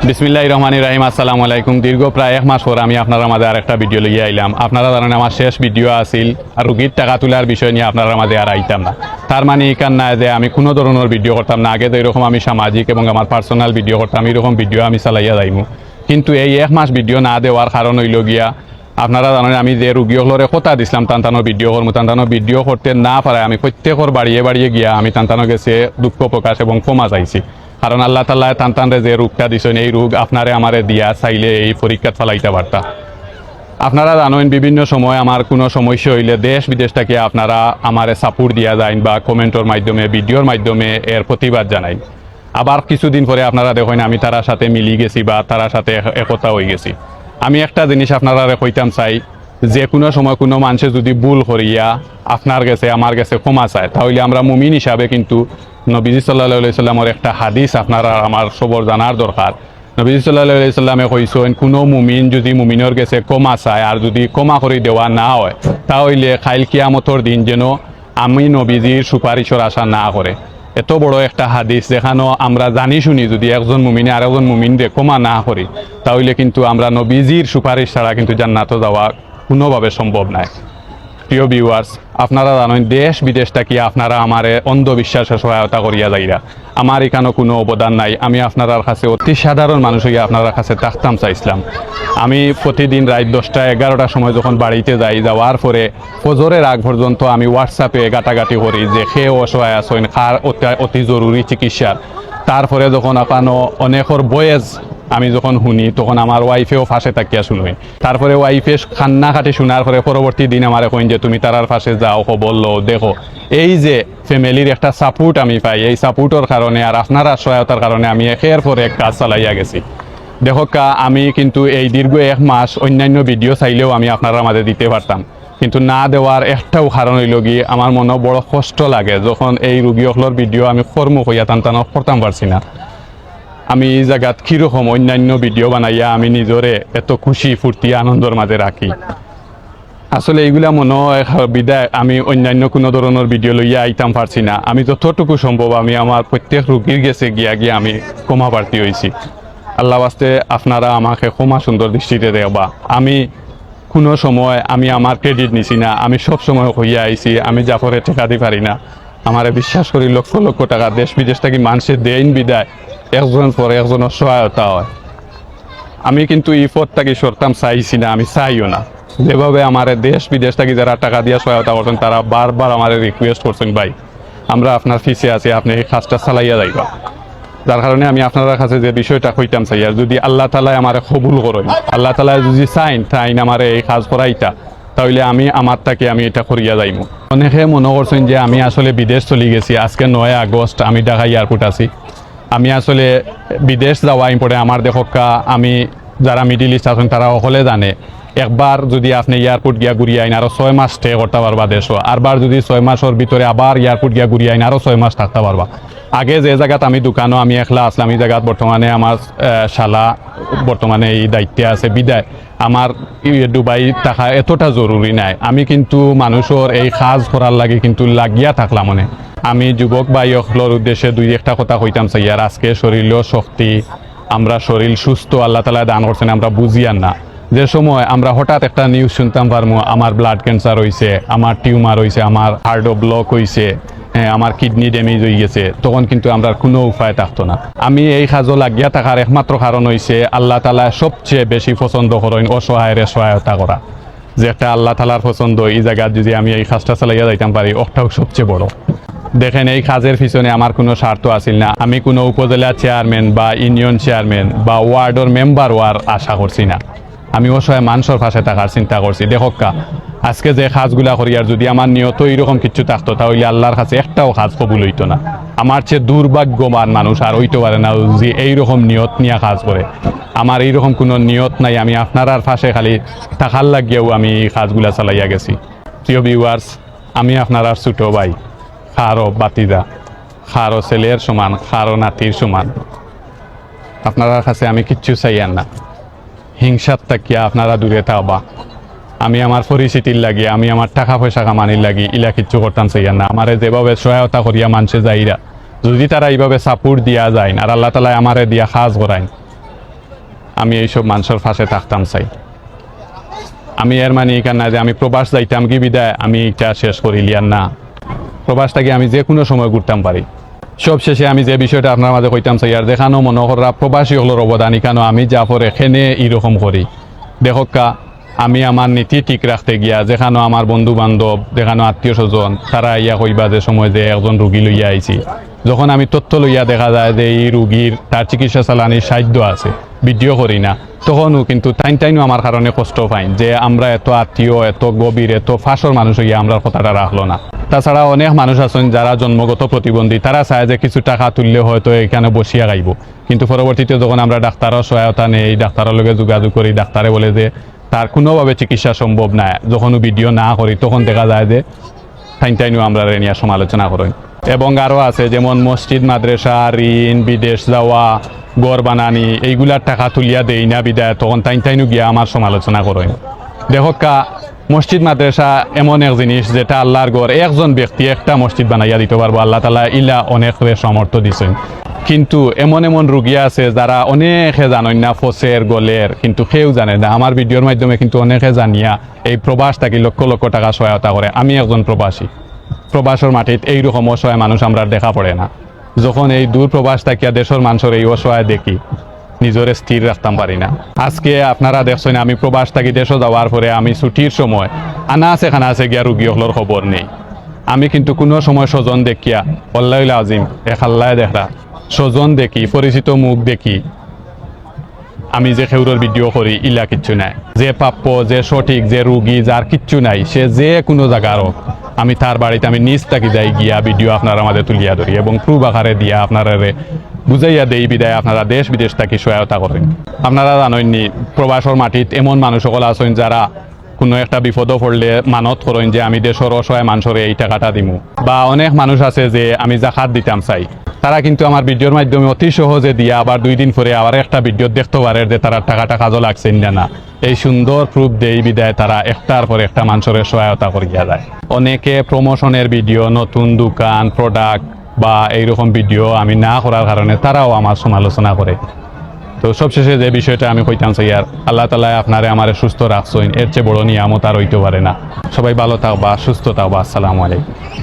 বিসমিল্লাহির রহমানির রহিম। আসসালামু আলাইকুম। দীর্ঘ প্রায় এক মাস পর আমি আপনারা মাঝে আরেকটা ভিডিও লইয়া আইলাম। আপনারা জানেন আমার শেষ ভিডিও আছিল আর রুগীর টাকা তোলার বিষয় নিয়ে আপনারা মাঝে আর আইতাম না। তার মানে এখান না যে আমি কোনো ধরনের ভিডিও করতাম না। আগে তো এরকম আমি সামাজিক এবং আমার পার্সোনাল ভিডিও করতাম, এরকম ভিডিও আমি চালাইয়া যাইমু। কিন্তু এই এক মাস ভিডিও না দেওয়ার কারণ হইল গিয়া আপনারা জানেন আমি যে রুগীগুলোরে কথা দিছিলাম টানটানো ভিডিও করবো, টানটানো ভিডিও করতে না পারে আমি প্রত্যেকের বাড়িয়ে বাড়িয়ে গিয়া আমি টানটানো গেছে দুঃখ প্রকাশ এবং ক্ষমা চাইছি। কারণ আল্লাহ তাআলা টানটানরে যে রোগটা দিছেন এই রোগ আপনারে আমারে দিয়া চাইলে এই পরীক্ষা চালাইতে পারতা। আপনারা জানেন বিভিন্ন সময় আমার কোনো সমস্যা হইলে দেশ বিদেশ থেকে আপনারা আমারে সাপোর্ট দিয়া যায় বা কমেন্টের মাধ্যমে ভিডিওর মাধ্যমে এর প্রতিবাদ জানাই। আবার কিছুদিন পরে আপনারা দেখেন আমি তার সাথে মিলি গেছি বা তার সাথে একতা হয়ে গেছি। আমি একটা জিনিস আপনারা কইতাম চাই, যে কোনো সময় কোনো মানুষে যদি ভুল করিয়া আপনার কাছে আমার কাছে ক্ষমা চায় তাহলে আমরা মুমিন হিসাবে কিন্তু নবীজি সাল্লাল্লাহু আলাইহি সাল্লামের একটা হাদিস আপনারা আমার সবর জানার দরকার। নবীজি সাল্লাল্লাহু আলাইহি সাল্লামে কইছেন কোনো মুমিন যদি মুমিনের কাছে ক্ষমা চায় আর যদি ক্ষমা করে দেওয়া না হয় তাহলে কাইল কিয়ামতের দিন যেন আমি নবীজির সুপারিশের আশা না করে। এত বড় একটা হাদিস, যেখানে আমরা জানি শুনি যদি একজন মুমিনে আর একজন মুমিনরে ক্ষমা না করি তাহলে কিন্তু আমরা নবীজির সুপারিশ ছাড়া কিন্তু জান্নাতে যাওয়া কোনোভাবে সম্ভব নয়। প্রিয় ভিউয়ার্স, আপনারা জানেন দেশ বিদেশ থেকে আপনারা আমারে অন্ধবিশ্বাসের সহায়তা করিয়া যাইরা, আমার এখানে কোনো অবদান নাই। আমি আপনার কাছে অতি সাধারণ মানুষ হইয়া আপনার কাছে থাকতাম চাইছিলাম। আমি প্রতিদিন রাত 10টা-11টার সময় যখন বাড়িতে যাওয়ার পরে ফজরের আগ পর্যন্ত আমি হোয়াটসঅ্যাপে গাটাগাটি করি যে খেয়ে অসহায় আছেন, খার অতি জরুরি চিকিৎসার। তারপরে যখন আপনার অনেকর বয়েস আমি যখন শুনি তখন আমার ওয়াইফেও ফাঁসে তাকিয়া শুনবেন। তারপরে ওয়াইফে খান্না খাটি শোনার পরে পরবর্তী দিন আমার কইন যে তুমি তারার ফাঁসে যাও, বললো দেখো। এই যে ফ্যামিলির একটা সাপোর্ট আমি পাই, এই সাপোর্টের কারণে আর আপনারা সহায়তার কারণে আমি একের পর এক কাজ চালাইয়া গেছি। দেখো আমি কিন্তু এই দীর্ঘ এক মাস অন্যান্য ভিডিও চাইলেও আমি আপনারা মাঝে দিতে পারতাম, কিন্তু না দেওয়ার একটাও কারণ হইল কি আমার মনে বড় কষ্ট লাগে যখন এই রুগীগুলোর ভিডিও আমি কর্ম হইয়া টানটানো করতাম পারছি না। আমি এই জায়গাত কিরকম অন্যান্য ভিডিও বানাইয়া আমি নিজরে এত খুশি ফুর্তি আনন্দের মাঝে রাখি। আসলে এইগুলা মনে হয় বিদায় আমি অন্যান্য কোনো ধরনের ভিডিও লইয়া আইতাম পারছি না। আমি যতটুকু সম্ভব আমি আমার প্রত্যেক রুগীর গেছে গিয়া আমি ক্ষমা প্রার্থী হয়েছি। আল্লাহ বাস্তে আপনারা আমাকে ক্ষমা সুন্দর দৃষ্টিতে দেবা। আমি কোনো সময় আমি আমার ক্রেডিট নিছি না, আমি সব সময় হইয়া আইছি আমি জাফরে ঠেকাতে পারি না। আমারে বিশ্বাস করি লক্ষ লক্ষ টাকা দেশ বিদেশ থেকে মানুষের দেন বিদায় একজন পরে একজনের সহায়তা হয়। আমি কিন্তু এই পথটাকে সরতাম চাইছি না, আমি চাইও না। যেভাবে আমার দেশ বিদেশ থেকে যারা টাকা দিয়ে সহায়তা করছেন তারা বারবার আমার রিকোয়েস্ট করছেন, ভাই আমরা আপনার ফিসে আছি, আপনি এই কাজটা চালাইয়া যাইবা। যার কারণে আমি আপনার কাছে যে বিষয়টা কইতাম চাই, আর যদি আল্লাহ তাআলা আমার কবুল করেন, আল্লাহ তাআলা যদি চাইন আমার এই কাজ করাইতা তাহলে আমি আমার তাকে আমি এটা করিয়া যাইব। অনেকে মনে করছেন যে আমি আসলে বিদেশ চলে গেছি। আজকে 9 আগস্ট আমি ঢাকা এয়ারপোর্ট আছি। আমি আসলে বিদেশ যাওয়া ইম্পর্টে আমার দেখা আমি যারা মিডিল ইস্ট আছেন তারা সকলে জানে একবার যদি আপনি এয়ারপোর্ট গিয়া ঘুরিয়ে আইন আরও 6 মাস স্টে করতে পারবা দেশও, আরবার যদি 6 মাসের ভিতরে আবার এয়ারপোর্ট গিয়া ঘুরিয়ে আইন আরও 6 মাস থাকতে পারবা। আগে যে জায়গাত আমি দোকানও আমি একলা আসলাম, এই জায়গাত বর্তমানে আমার শালা বর্তমানে এই দায়িত্বে আছে বিদায় আমার দুবাই থাকা এতটা জরুরি নাই। আমি কিন্তু মানুষের এই কাজ করার লাগে কিন্তু লাগিয়া থাকলাম। মনে আমি যুবক ভাইসকলের উদ্দেশ্যে দুই একটা কথা কইতাম চাই। আর আজকে শরীরও শক্তি, আমরা শরীর সুস্থ আল্লাহ তাআলা দান করছেন, আমরা বুঝিয়ান না। যে সময় আমরা হঠাৎ একটা নিউজ শুনতাম পারমু আমার ব্লাড ক্যান্সার হয়েছে, আমার টিউমার হয়েছে, আমার হার্টও ব্লক হয়েছে, আমার কিডনি ড্যামেজ হয়ে গেছে, তখন কিন্তু আমরা কোনো উপায় থাকতো না। আমি এই কাজও লাগিয়া থাকার একমাত্র কারণ হয়েছে আল্লাহ তাআলা সবচেয়ে বেশি পছন্দ করেন অসহায়ের সহায়তা করা। যে একটা আল্লাহ তাআলার পছন্দ, এই জায়গায় যদি আমি এই কাজটা চালাইয়া যাইতাম পারি ওটাও সবচেয়ে বড়। দেখেন এই কাজের পিছনে আমার কোনো স্বার্থ আছিল না। আমি কোনো উপজেলা চেয়ারম্যান বা ইউনিয়ন চেয়ারম্যান বা ওয়ার্ডের মেম্বার হওয়ার আশা করছি না। আমি অসহায় মানুষের পাশে থাকার চিন্তা করছি। দেখকা আজকে যে কাজগুলা করি আর যদি আমার নিয়ত এইরকম কিছু থাকতো তাহলে আল্লাহর কাছে একটাও কাজ কবুল হইতো না। আমার চেয়ে দুর্ভাগ্যবান মানুষ আর হইতে পারে না যে এইরকম নিয়ত নিয়ে কাজ করে। আমার এইরকম কোনো নিয়ত নাই। আমি আপনার পাশে খালি থাকার লাগিয়েও আমি এই কাজগুলা চালাইয়া গেছি। প্রিয় ভিউয়ার্স, আমি আপনার আর ছোট ভাই, খারো বাতিজা, খারো ছেলের সমান, খারো নাতির সমান। আপনার কাছে আমি কিচ্ছু চাইয়ান না। হিংসার তাকিয়া আপনারা দূরে থাকবা। আমি আমার পরিচিতির লাগি, আমি আমার টাকা পয়সা কামানির লাগি ইলা কিচ্ছু করতাম চাইয়ান না। আমারে যেভাবে সহায়তা করিয়া মানুষে যাইরা যদি তারা এইভাবে সাপোর্ট দিয়া যায় আর আল্লাহ তাআলা আমারে দিয়া কাজ করায় আমি এইসব মানুষের পাশে থাকতাম চাই। আমি এর মানে এখান না যে আমি প্রবাস যাইতাম কি বিদায় আমি এটা শেষ করিলিয়ার না, প্রবাসটাকে আমি যে কোনো সময় ঘুরতাম পারি। সব শেষে আমি যে বিষয়টা আপনার মাঝে কইতাম চাই আর দেখানো মনোহররা প্রবাসী হলোর অবদান কেন আমি জাফর এখানে এইরকম করি দেখকা। আমি আমার নীতি ঠিক রাখতে গিয়া যেখানে আমার বন্ধু বান্ধব যেখানে আত্মীয় স্বজন তারা ইয়া কইবা যে সময় যে একজন রুগী লইয়া আইছি, যখন আমি তথ্য লইয়া দেখা যায় যে এই রুগীর তার চিকিৎসা চালানির সাধ্য আছে, ভিডিও করি না, তখনও কিন্তু টাইনও আমার কারণে কষ্ট পাই যে আমরা এত আত্মীয় এত গভীর এত ফাঁসর মানুষ হইয়া আমরা কথাটা রাখলো না। তাছাড়া অনেক মানুষ আছেন যারা জন্মগত প্রতিবন্ধী, তারা চায় যে কিছু টাকা তুললে হয়তো এখানে বসিয়া গাইব, কিন্তু পরবর্তীতে যখন আমরা ডাক্তারের সহায়তা নেই, ডাক্তারের লগে যোগাযোগ করি, ডাক্তারে বলে যে তার কোনোভাবে চিকিৎসা সম্ভব না, যখন ভিডিও না করি তখন দেখা যায় যে টাইনও আমরা নিয়ে সমালোচনা করি। এবং আরও আছে যেমন মসজিদ মাদ্রাসা ঋণ বিদেশ যাওয়া ঘর বানানি এইগুলার টাকা তুলিয়া দেই না বিদায় তখন টাইনও গিয়া আমার সমালোচনা করেন। দেখকা মসজিদ মাদ্রাসা এমন এক জিনিস যেটা আল্লাহর ঘর, একজন ব্যক্তি একটা মসজিদ বানাইয়া দিতে পারবো, আল্লাহ তাআলা ইলা অনেক সামর্থ্য দিছেন। কিন্তু এমন এমন রুগী আছে যারা অনেকে জানেন না ফসের গলের, কিন্তু কেউ জানে না। আমার ভিডিওর মাধ্যমে কিন্তু অনেকে জানিয়া এই প্রবাস থাকি লক্ষ লক্ষ টাকা সহায়তা করে। আমি একজন প্রবাসী, প্রবাসের মাটিত এইরকম অসহায় মানুষ আমরা দেখা পড়ে না। যখন এই দূর প্রবাস থাকিয়া দেশের মানুষের এই অসহায় দেখি নিজরে স্থির রাখতাম পারি না। আজকে আপনারা দেখছেন আমি প্রবাস থাকি দেশে যাওয়ার পরে আমি ছুটির সময় আনা আছে খানা আছে গিয়া রুগী হলোর খবর নেই। আমি কিন্তু কোনো সময় স্বজন দেখিয়া আল্লাহুল আজিম এখাল্লায় দেখা স্বজন দেখি পরিচিত মুখ দেখি আমি যে খেউরের ভিডিও করি ইলা কিচ্ছু নাই। যে প্রাপ্য যে সঠিক যে রুগী যার কিচ্ছু নাই সে যে কোনো জায়গার হোক আমি তার বাড়িতে আমি নিজ থাকি যাই গিয়া ভিডিও আপনারা আমাদের তুলিয়া ধরি এবং প্রুফ আকারে দিয়া আপনারা বুঝাইয়া দেই বিদায় আপনারা দেশ বিদেশ থাকি সহায়তা করেন। আপনারা জানেননি প্রবাসর মাটিত এমন মানুষ সকল আছেন যারা কোনো একটা বিপদও পড়লে মানত করেন যে আমি দেশের অসহায় মানুষের এই টাকাটা দিমু। বা অনেক মানুষ আছে যে আমি জাকাত দিতাম চাই, তারা কিন্তু আমার ভিডিওর মাধ্যমে অতি সহজে দিয়া আবার 2 দিন পরে আবার একটা ভিডিও দেখতে পারে যে তারা টাকাটা কাজও লাগছে না। এই সুন্দর প্রুফ দেই বিদায় তারা একটার পর একটা মানুষের সহায়তা করিয়া যায়। অনেকে প্রমোশনের ভিডিও নতুন দোকান প্রোডাক্ট বা এইরকম ভিডিও আমি না করার কারণে তারাও আমার সমালোচনা করে। তো সবশেষে যে বিষয়টা আমি কইতাম চাই আর আল্লাহ তাআলা আপনারে আমারে সুস্থ রাখছেন, এর চেয়ে বড় নিয়ামত আর হইতে পারে না। সবাই ভালো থাকবা, সুস্থ থাকবা। আসসালামু আলাইকুম।